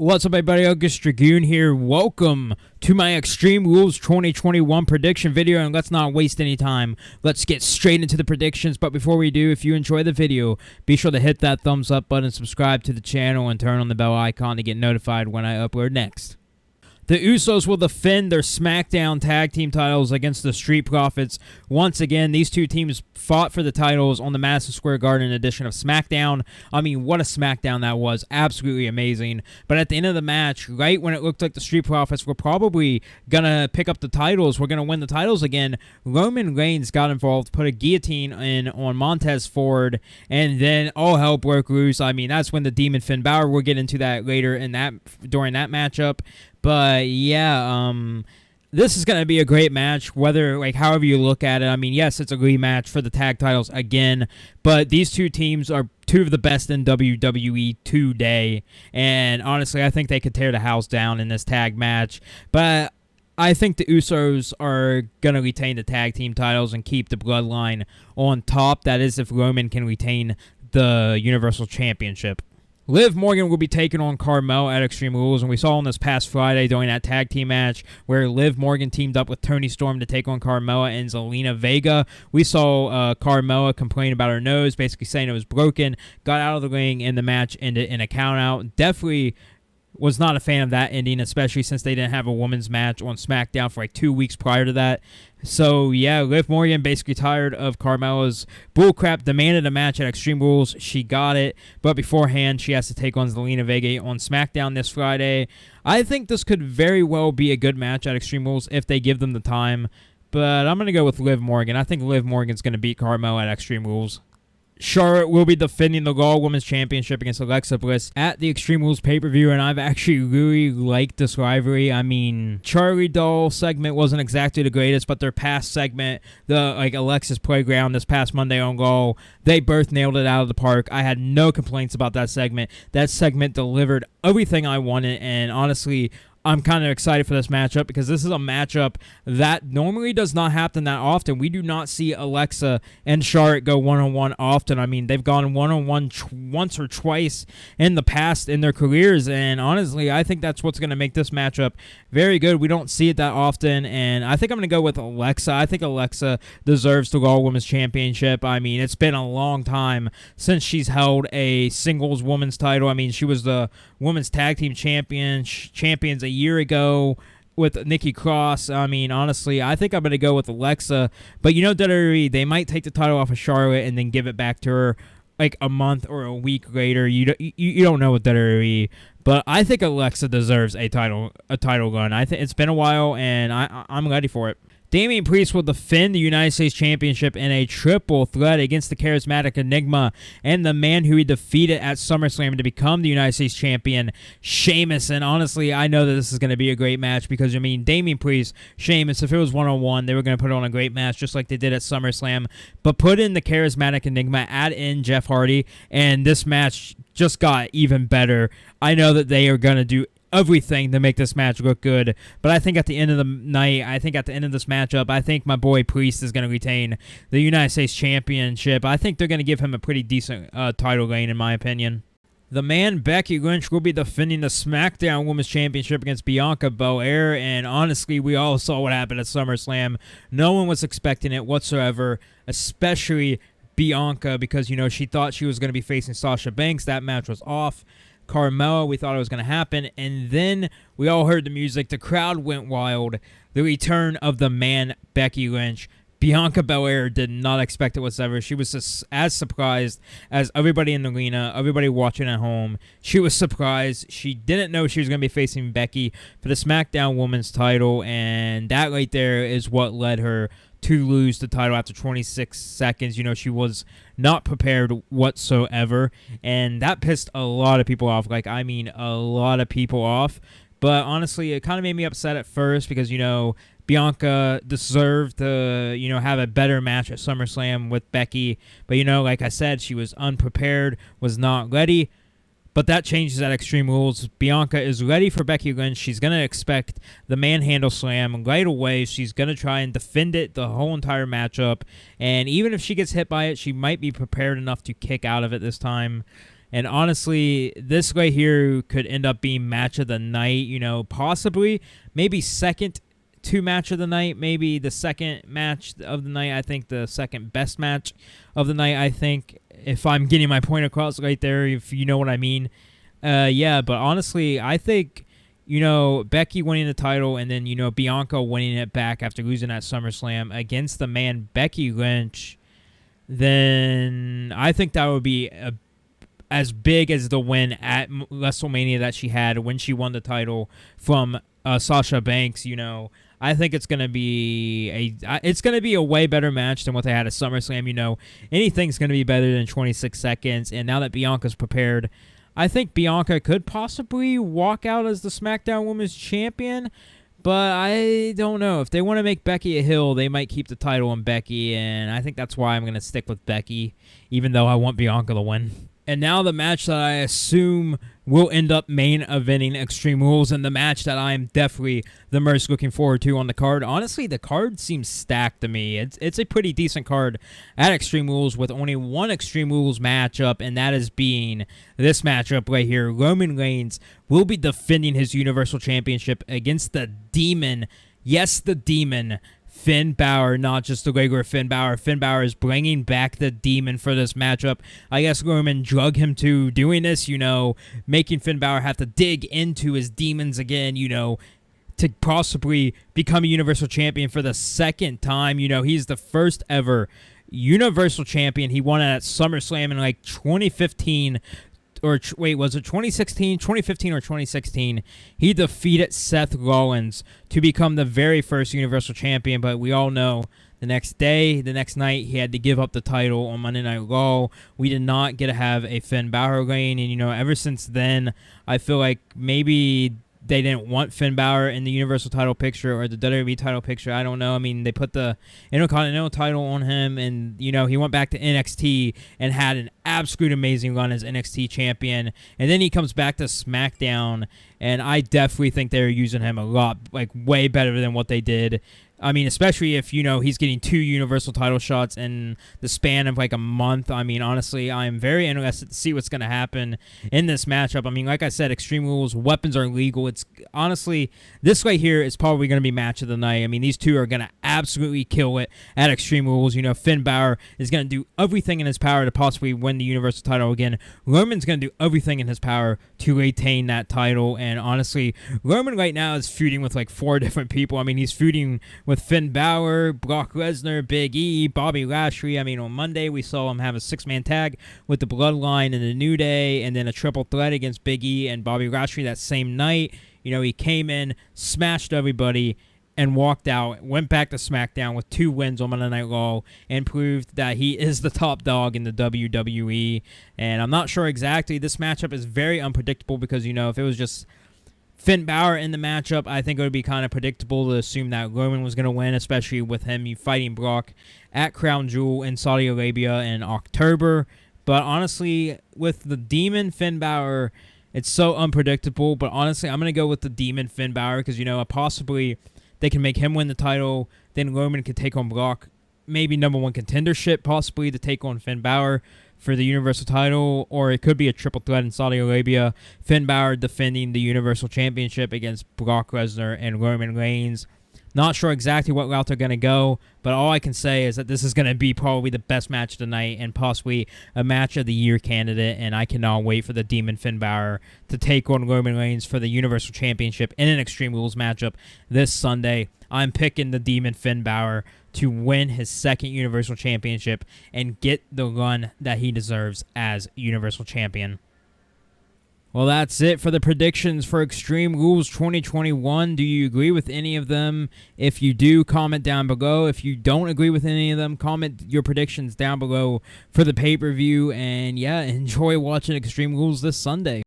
What's up, everybody? August Dragoon here. Welcome to my Extreme Rules 2021 prediction video, and let's not waste any time. Let's get straight into the predictions, but before we do, if you enjoy the video, be sure to hit that thumbs up button, subscribe to the channel, and turn on the bell icon to get notified when I upload next. The Usos will defend their Smackdown tag team titles against the Street Profits. Once again, these two teams fought for the titles on the Madison Square Garden edition of Smackdown. I mean, what a Smackdown that was. Absolutely amazing. But at the end of the match, right when it looked like the Street Profits were probably going to pick up the titles, we're going to win the titles again, Roman Reigns got involved, put a guillotine in on Montez Ford, and then all hell broke loose. I mean, that's when the Demon Finn Balor, we'll get into that later during that matchup. But yeah, this is going to be a great match, however you look at it. I mean, yes, it's a rematch for the tag titles again, but these two teams are two of the best in WWE today, and honestly, I think they could tear the house down in this tag match. But I think the Usos are going to retain the tag team titles and keep the bloodline on top. That is, if Roman can retain the Universal Championship. Liv Morgan will be taking on Carmella at Extreme Rules, and we saw on this past Friday during that tag team match where Liv Morgan teamed up with Toni Storm to take on Carmella and Zelina Vega. We saw Carmella complain about her nose, basically saying it was broken, got out of the ring, and the match ended in a count-out. Definitely was not a fan of that ending, especially since they didn't have a women's match on SmackDown for like 2 weeks prior to that. So, yeah, Liv Morgan basically tired of Carmella's bullcrap, demanded a match at Extreme Rules. She got it, but beforehand, she has to take on Zelina Vega on SmackDown this Friday. I think this could very well be a good match at Extreme Rules if they give them the time, but I'm going to go with Liv Morgan. I think Liv Morgan's going to beat Carmella at Extreme Rules. Charlotte will be defending the Raw Women's Championship against Alexa Bliss at the Extreme Rules pay-per-view, and I've actually really liked this rivalry. I mean, Charlie Doll segment wasn't exactly the greatest, but their past segment, the Alexa's Playground this past Monday on Raw, they both nailed it out of the park. I had no complaints about that segment. That segment delivered everything I wanted, and honestly, I'm kind of excited for this matchup because this is a matchup that normally does not happen that often. We do not see Alexa and Charlotte go one-on-one often. I mean, they've gone one-on-one once or twice in the past in their careers, and honestly, I think that's what's going to make this matchup very good. We don't see it that often, and I think I'm going to go with Alexa. I think Alexa deserves the Raw Women's Championship. I mean, it's been a long time since she's held a singles women's title. I mean, she was the Women's Tag Team champions a year ago with Nikki Cross. I mean, honestly, I think I'm going to go with Alexa. But you know, WWE, they might take the title off of Charlotte and then give it back to her like a month or a week later. You don't know with WWE. But I think Alexa deserves a title run. I think it's been a while, and I'm ready for it. Damian Priest will defend the United States Championship in a triple threat against the charismatic Enigma and the man who he defeated at SummerSlam to become the United States Champion, Sheamus. And honestly, I know that this is going to be a great match because, I mean, Damian Priest, Sheamus, if it was one-on-one, they were going to put on a great match just like they did at SummerSlam. But put in the charismatic Enigma, add in Jeff Hardy, and this match just got even better. I know that they are going to do everything to make this match look good, but I think at the end of the night, I think at the end of this matchup, I think my boy Priest is going to retain the United States Championship. I think they're going to give him a pretty decent title reign, in my opinion. The man Becky Lynch will be defending the Smackdown Women's Championship against Bianca Belair, and honestly, we all saw what happened at SummerSlam. No one was expecting it whatsoever, especially Bianca, because, you know, she thought she was going to be facing Sasha Banks. That match was off. Carmella, we thought it was going to happen, and then we all heard the music. The crowd went wild. The return of the man Becky Lynch. Bianca Belair did not expect it whatsoever. She was just as surprised as everybody in the arena, everybody watching at home. She was surprised. She didn't know she was going to be facing Becky for the SmackDown Women's title, and that right there is what led her to lose the title after 26 seconds. You know, she was not prepared whatsoever, and that pissed a lot of people off. Like, I mean, a lot of people off. But honestly, it kind of made me upset at first because, you know, Bianca deserved to, you know, have a better match at SummerSlam with Becky. But, you know, like I said, she was unprepared, was not ready. But that changes at Extreme Rules. Bianca is ready for Becky Lynch. She's going to expect the manhandle slam right away. She's going to try and defend it the whole entire matchup. And even if she gets hit by it, she might be prepared enough to kick out of it this time. And honestly, this right here could end up being match of the night, possibly, maybe second to match of the night, maybe the second match of the night. I think the second best match of the night, I think, if I'm getting my point across right there, if you know what I mean. But honestly, I think, Becky winning the title and then, Bianca winning it back after losing at SummerSlam against the man Becky Lynch, then I think that would be as big as the win at WrestleMania that she had when she won the title from Sasha Banks. I think it's gonna be a way better match than what they had at SummerSlam. Anything's gonna be better than 26 seconds. And now that Bianca's prepared, I think Bianca could possibly walk out as the SmackDown Women's Champion. But I don't know. If they want to make Becky a heel, they might keep the title on Becky, and I think that's why I'm gonna stick with Becky, even though I want Bianca to win. And now the match that I assume will end up main eventing Extreme Rules, and the match that I'm definitely the most looking forward to on the card. Honestly, the card seems stacked to me. It's a pretty decent card at Extreme Rules with only one Extreme Rules matchup, and that is being this matchup right here. Roman Reigns will be defending his Universal Championship against the Demon. Yes, the Demon. Finn Balor, not just the regular Finn Balor. Finn Balor is bringing back the Demon for this matchup. I guess Roman drug him to doing this, making Finn Balor have to dig into his demons again, to possibly become a Universal Champion for the second time. He's the first ever Universal Champion. He won it at SummerSlam in 2015. Or wait, was it 2016, 2015, or 2016? He defeated Seth Rollins to become the very first Universal Champion, but we all know the next night, he had to give up the title on Monday Night Raw. We did not get to have a Finn Balor reign, and ever since then, I feel like maybe they didn't want Finn Balor in the Universal title picture or the WWE title picture. I don't know. I mean, they put the Intercontinental title on him, and, he went back to NXT and had an absolute amazing run as NXT champion. And then he comes back to SmackDown, and I definitely think they're using him a lot, way better than what they did. I mean, especially if, he's getting 2 Universal title shots in the span of a month. I mean, honestly, I'm very interested to see what's going to happen in this matchup. I mean, like I said, Extreme Rules, weapons are legal. It's honestly, this right here is probably going to be match of the night. I mean, these two are going to absolutely kill it at Extreme Rules. Finn Balor is going to do everything in his power to possibly win the Universal title again. Roman's going to do everything in his power to retain that title. And honestly, Roman right now is feuding with 4 different people. I mean, he's feuding with Finn Balor, Brock Lesnar, Big E, Bobby Lashley. I mean, on Monday, we saw him have a 6-man tag with the Bloodline and the New Day, and then a triple threat against Big E and Bobby Lashley that same night. He came in, smashed everybody, and walked out, went back to SmackDown with 2 wins on Monday Night Raw, and proved that he is the top dog in the WWE. And I'm not sure exactly. This matchup is very unpredictable because, if it was just Finn Balor in the matchup, I think it would be kind of predictable to assume that Roman was going to win, especially with him fighting Brock at Crown Jewel in Saudi Arabia in October. But honestly, with the Demon Finn Balor, it's so unpredictable. But honestly, I'm going to go with the Demon Finn Balor because, possibly they can make him win the title. Then Roman can take on Brock. Maybe number 1 contendership, possibly, to take on Finn Balor for the Universal title, or it could be a triple threat in Saudi Arabia. Finn Balor defending the Universal Championship against Brock Lesnar and Roman Reigns. Not sure exactly what route they're going to go, but all I can say is that this is going to be probably the best match of the night and possibly a match of the year candidate, and I cannot wait for the Demon Finn Balor to take on Roman Reigns for the Universal Championship in an Extreme Rules matchup this Sunday. I'm picking the Demon Finn Balor to win his 2nd Universal Championship and get the run that he deserves as Universal Champion. Well, that's it for the predictions for Extreme Rules 2021. Do you agree with any of them? If you do, comment down below. If you don't agree with any of them, comment your predictions down below for the pay-per-view. And yeah, enjoy watching Extreme Rules this Sunday.